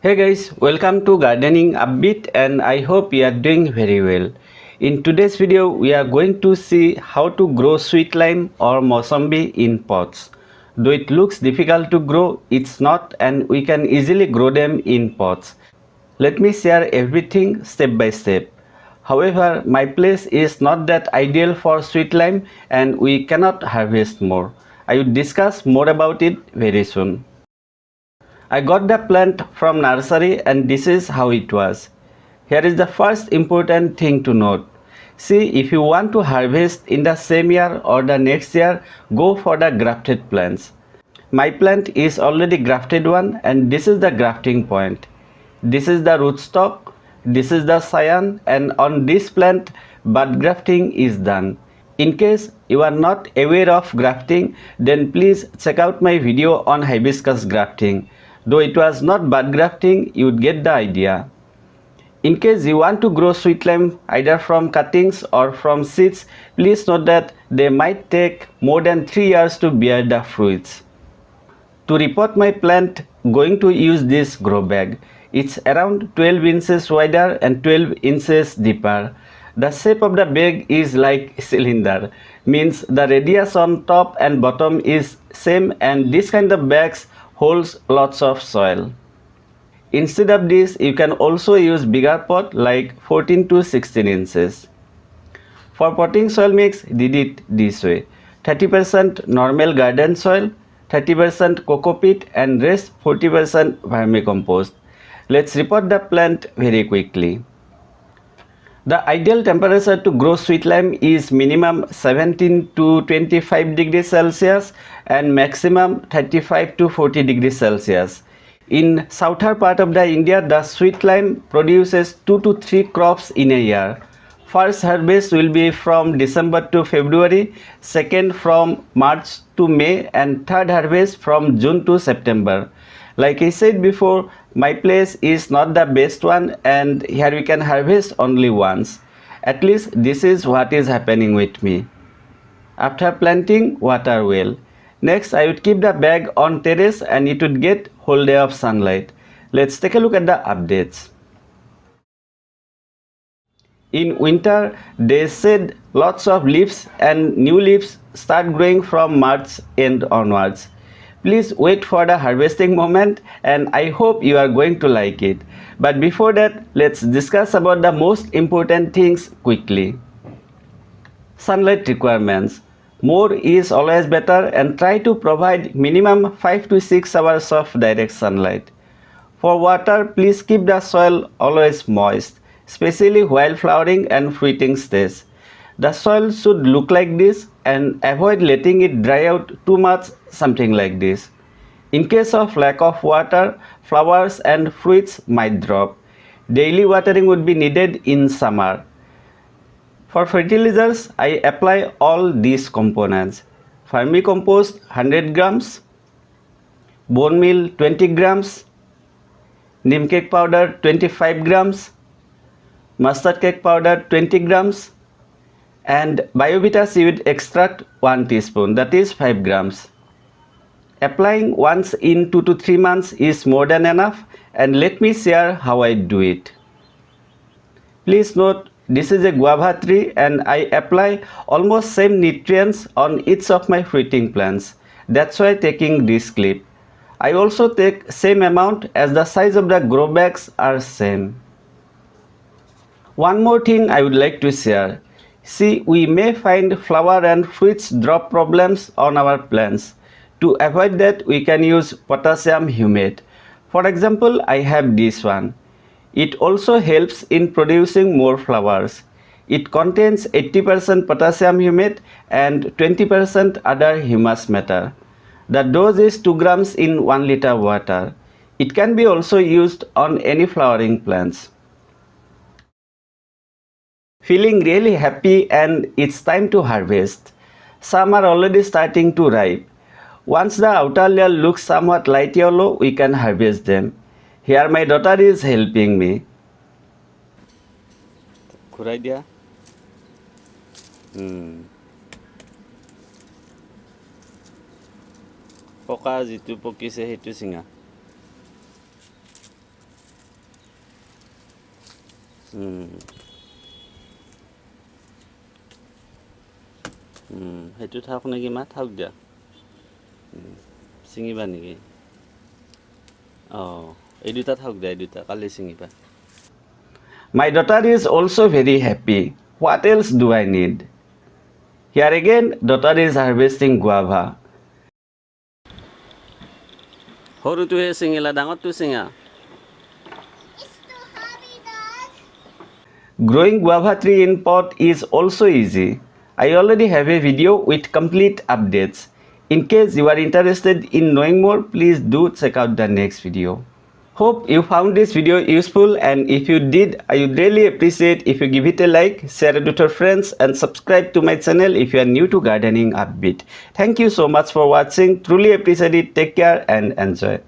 Hey guys, welcome to Gardening Upbeat and I hope you are doing very well. In today's video, we are going to see how to grow sweet lime or Mosambi in pots. Though it looks difficult to grow, it's not and we can easily grow them in pots. Let me share everything step by step. However, my place is not that ideal for sweet lime and we cannot harvest more. I will discuss more about it very soon. I got the plant from nursery and this is how it was. Here is the first important thing to note. See, if you want to harvest in the same year or the next year, go for the grafted plants. My plant is already grafted one and this is the grafting point. This is the rootstock, this is the scion and on this plant bud grafting is done. In case you are not aware of grafting, then please check out my video on hibiscus grafting. Though it was not bud grafting, you would get the idea. In case you want to grow sweet lime either from cuttings or from seeds, please note that they might take more than 3 years to bear the fruits. To repot my plant, going to use this grow bag. It's around 12 inches wider and 12 inches deeper. The shape of the bag is like cylinder, means the radius on top and bottom is same and this kind of bags holds lots of soil. Instead of this, you can also use bigger pot like 14 to 16 inches. For potting soil mix, did it this way. 30% normal garden soil, 30% coco peat and rest 40% vermicompost. Let's repot the plant very quickly. The ideal temperature to grow sweet lime is minimum 17 to 25 degrees Celsius and maximum 35 to 40 degrees Celsius. In southern part of the India, the sweet lime produces 2 to 3 crops in a year. First harvest will be from December to February, second from March to May and third harvest from June to September. Like I said before, my place is not the best one and here we can harvest only once. At least this is what is happening with me. After planting, water well. Next, I would keep the bag on terrace and it would get whole day of sunlight. Let's take a look at the updates. In winter, they shed lots of leaves and new leaves start growing from March end onwards. Please wait for the harvesting moment and I hope you are going to like it. But before that, let's discuss about the most important things quickly. Sunlight requirements. More is always better and try to provide minimum 5 to 6 hours of direct sunlight. For water, please keep the soil always moist, especially while flowering and fruiting stage. The soil should look like this and avoid letting it dry out too much, something like this. In case of lack of water, flowers and fruits might drop. Daily watering would be needed in summer. For fertilizers, I apply all these components. Vermicompost 100 grams, bone meal 20 grams, neem cake powder 25 grams, mustard cake powder 20 grams and Biovita seaweed extract 1 teaspoon, that is 5 grams. Applying once in 2 to 3 months is more than enough and let me share how I do it. Please note this is a guava tree and I apply almost same nutrients on each of my fruiting plants. That's why taking this clip. I also take same amount as the size of the grow bags are same. One more thing I would like to share. See, we may find flower and fruits drop problems on our plants. To avoid that, we can use potassium humate. For example, I have this one. It also helps in producing more flowers. It contains 80% potassium humate and 20% other humus matter. The dose is 2 grams in 1 liter water. It can be also used on any flowering plants. Feeling really happy and it's time to harvest. Some are already starting to ripe. Once the outer layer looks somewhat light yellow, we can harvest them. Here my daughter is helping me. ঘুরাই দিয়া পকা যিটো পকিছে সেইটো চিঙা সেইটো থাকক নেকি মা, থাকক দিয়া। ছিঙিবা নেকি? অঁ, এই দুটা থাকক দিয়া, এই দুটা কালি ছিঙিবা। My daughter is also very happy. What else do I need? Here again, daughter is harvesting guava. সৰুটোহে ছিঙিলা, ডাঙৰটো ছিঙা। Growing guava tree in pot is also easy. I already have a video with complete updates. In case you are interested in knowing more, please do check out the next video. Hope you found this video useful, and if you did, I would really appreciate if you give it a like, share it with your friends, and subscribe to my channel if you are new to gardening upbeat. Thank you so much for watching. Truly appreciate it. Take care and enjoy it.